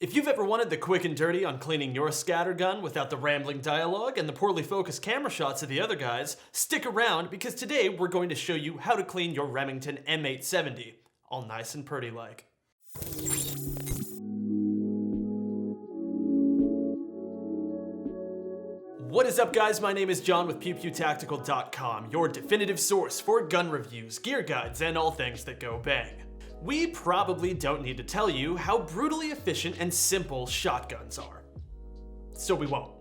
If you've ever wanted the quick and dirty on cleaning your scattergun without the rambling dialogue and the poorly focused camera shots of the other guys, stick around because today we're going to show you how to clean your Remington M870, all nice and pretty like. What is up guys, my name is John with PewPewTactical.com, your definitive source for gun reviews, gear guides, and all things that go bang. We probably don't need to tell you how brutally efficient and simple shotguns are. So we won't.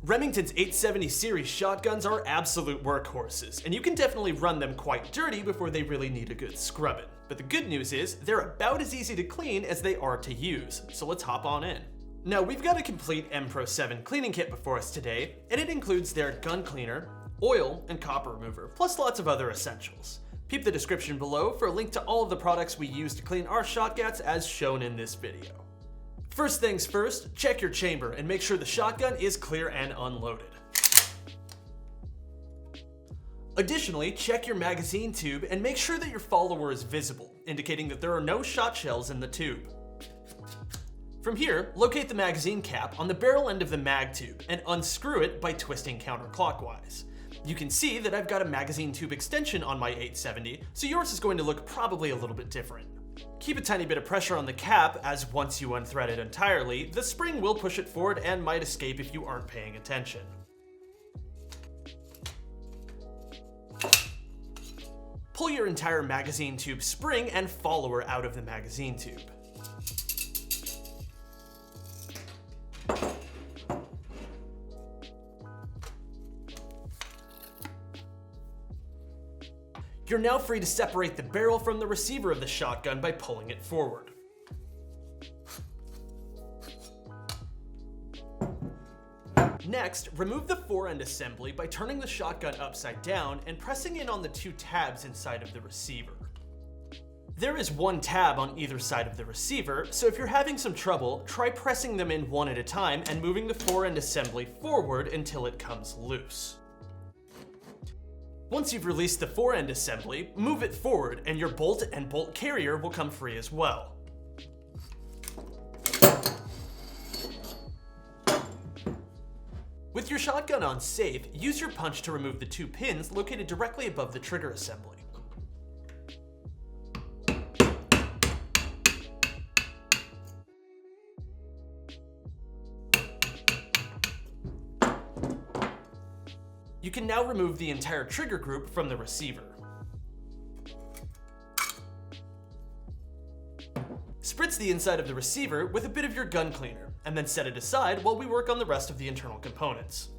Remington's 870 series shotguns are absolute workhorses, and you can definitely run them quite dirty before they really need a good scrubbing. But the good news is, they're about as easy to clean as they are to use, so let's hop on in. Now we've got a complete M Pro 7 cleaning kit before us today, and it includes their gun cleaner, oil, and copper remover, plus lots of other essentials. Peep the description below for a link to all of the products we use to clean our shotguns as shown in this video. First things first, check your chamber and make sure the shotgun is clear and unloaded. Additionally, check your magazine tube and make sure that your follower is visible, indicating that there are no shot shells in the tube. From here, locate the magazine cap on the barrel end of the mag tube and unscrew it by twisting counterclockwise. You can see that I've got a magazine tube extension on my 870, so yours is going to look probably a little bit different. Keep a tiny bit of pressure on the cap, as once you unthread it entirely, the spring will push it forward and might escape if you aren't paying attention. Pull your entire magazine tube spring and follower out of the magazine tube. You're now free to separate the barrel from the receiver of the shotgun by pulling it forward. Next, remove the fore-end assembly by turning the shotgun upside down and pressing in on the two tabs inside of the receiver. There is one tab on either side of the receiver, so if you're having some trouble, try pressing them in one at a time and moving the fore-end assembly forward until it comes loose. Once you've released the fore-end assembly, move it forward and your bolt and bolt carrier will come free as well. With your shotgun on safe, use your punch to remove the two pins located directly above the trigger assembly. You can now remove the entire trigger group from the receiver. Spritz the inside of the receiver with a bit of your gun cleaner, and then set it aside while we work on the rest of the internal components.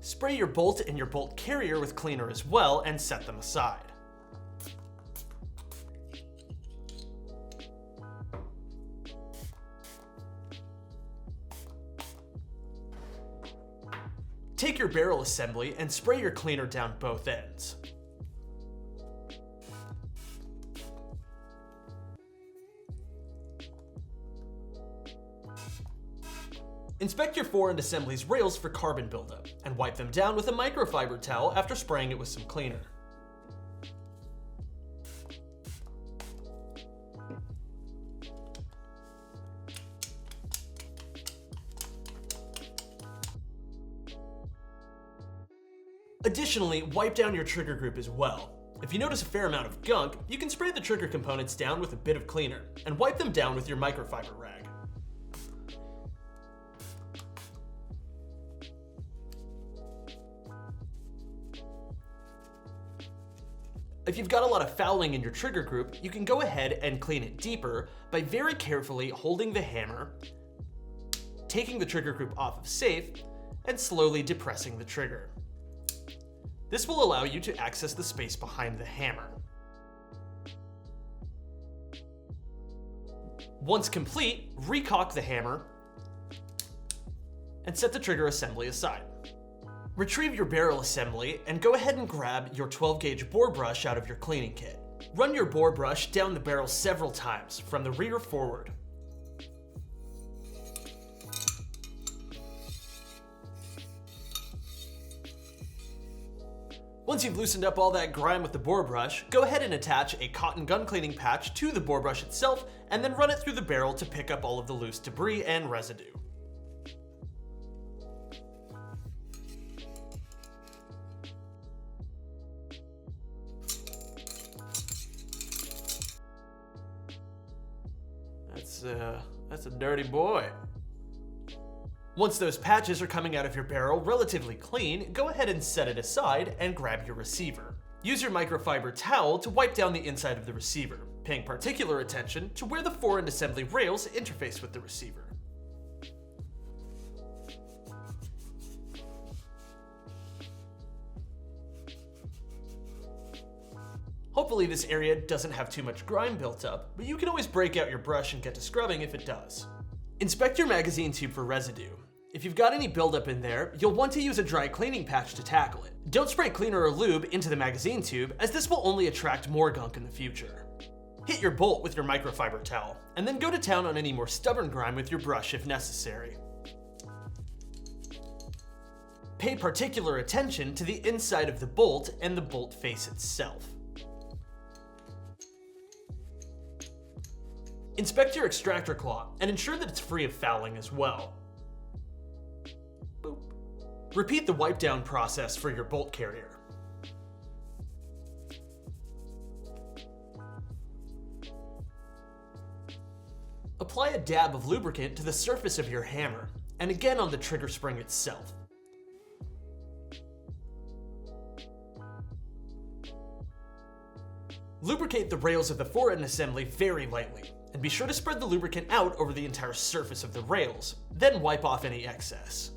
Spray your bolt and your bolt carrier with cleaner as well and set them aside. Take your barrel assembly and spray your cleaner down both ends. Inspect your fore-end assembly's rails for carbon buildup, and wipe them down with a microfiber towel after spraying it with some cleaner. Additionally, wipe down your trigger group as well. If you notice a fair amount of gunk, you can spray the trigger components down with a bit of cleaner, and wipe them down with your microfiber rag. If you've got a lot of fouling in your trigger group, you can go ahead and clean it deeper by very carefully holding the hammer, taking the trigger group off of safe, and slowly depressing the trigger. This will allow you to access the space behind the hammer. Once complete, recock the hammer and set the trigger assembly aside. Retrieve your barrel assembly and go ahead and grab your 12-gauge bore brush out of your cleaning kit. Run your bore brush down the barrel several times, from the rear forward. Once you've loosened up all that grime with the boar brush, go ahead and attach a cotton gun cleaning patch to the boar brush itself, and then run it through the barrel to pick up all of the loose debris and residue. That's a dirty boy. Once those patches are coming out of your barrel relatively clean, go ahead and set it aside and grab your receiver. Use your microfiber towel to wipe down the inside of the receiver, paying particular attention to where the fore-end assembly rails interface with the receiver. Hopefully this area doesn't have too much grime built up, but you can always break out your brush and get to scrubbing if it does. Inspect your magazine tube for residue. If you've got any buildup in there, you'll want to use a dry cleaning patch to tackle it. Don't spray cleaner or lube into the magazine tube, as this will only attract more gunk in the future. Hit your bolt with your microfiber towel, and then go to town on any more stubborn grime with your brush if necessary. Pay particular attention to the inside of the bolt and the bolt face itself. Inspect your extractor claw and ensure that it's free of fouling as well. Boop. Repeat the wipe down process for your bolt carrier. Apply a dab of lubricant to the surface of your hammer, and again on the trigger spring itself. Lubricate the rails of the fore-end assembly very lightly, and be sure to spread the lubricant out over the entire surface of the rails, then wipe off any excess.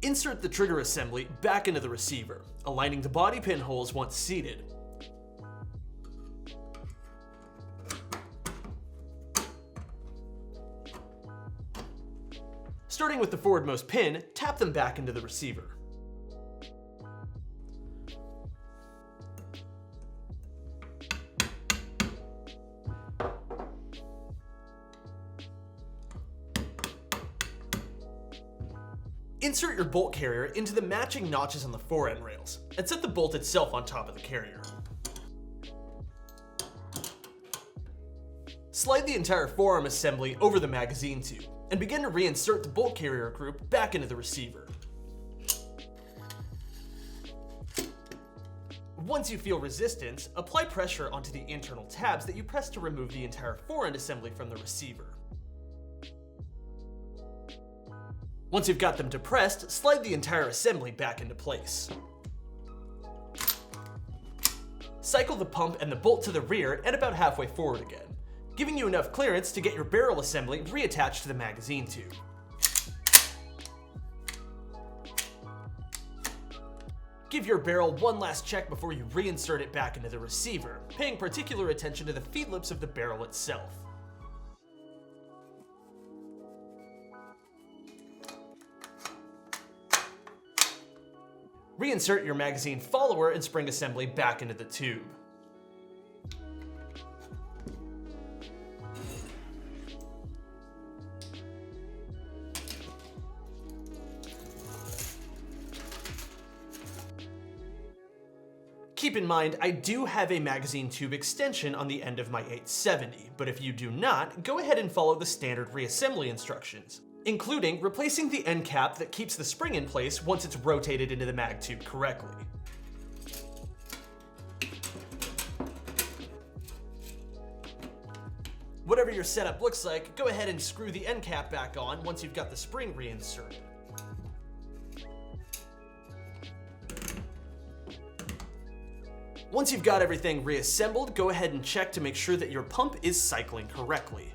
Insert the trigger assembly back into the receiver, aligning the body pin holes once seated. Starting with the forwardmost pin, tap them back into the receiver. Insert your bolt carrier into the matching notches on the fore-end rails, and set the bolt itself on top of the carrier. Slide the entire forearm assembly over the magazine tube, and begin to reinsert the bolt carrier group back into the receiver. Once you feel resistance, apply pressure onto the internal tabs that you press to remove the entire fore-end assembly from the receiver. Once you've got them depressed, slide the entire assembly back into place. Cycle the pump and the bolt to the rear and about halfway forward again, giving you enough clearance to get your barrel assembly reattached to the magazine tube. Give your barrel one last check before you reinsert it back into the receiver, paying particular attention to the feed lips of the barrel itself. Reinsert your magazine follower and spring assembly back into the tube. Keep in mind, I do have a magazine tube extension on the end of my 870, but if you do not, go ahead and follow the standard reassembly instructions, including replacing the end cap that keeps the spring in place once it's rotated into the mag tube correctly. Whatever your setup looks like, go ahead and screw the end cap back on once you've got the spring reinserted. Once you've got everything reassembled, go ahead and check to make sure that your pump is cycling correctly.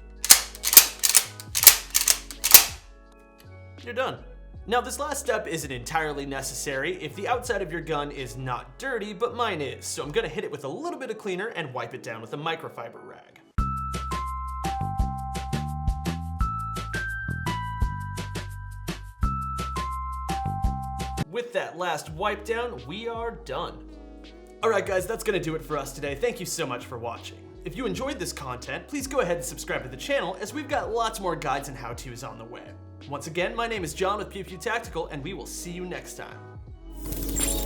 You're done. Now this last step isn't entirely necessary if the outside of your gun is not dirty, but mine is, so I'm gonna hit it with a little bit of cleaner and wipe it down with a microfiber rag. with that last wipe down, we are done. Alright guys, that's gonna do it for us today. Thank you so much for watching. If you enjoyed this content, please go ahead and subscribe to the channel as we've got lots more guides and how-tos on the way. Once again, my name is John with Pew Pew Tactical, and we will see you next time.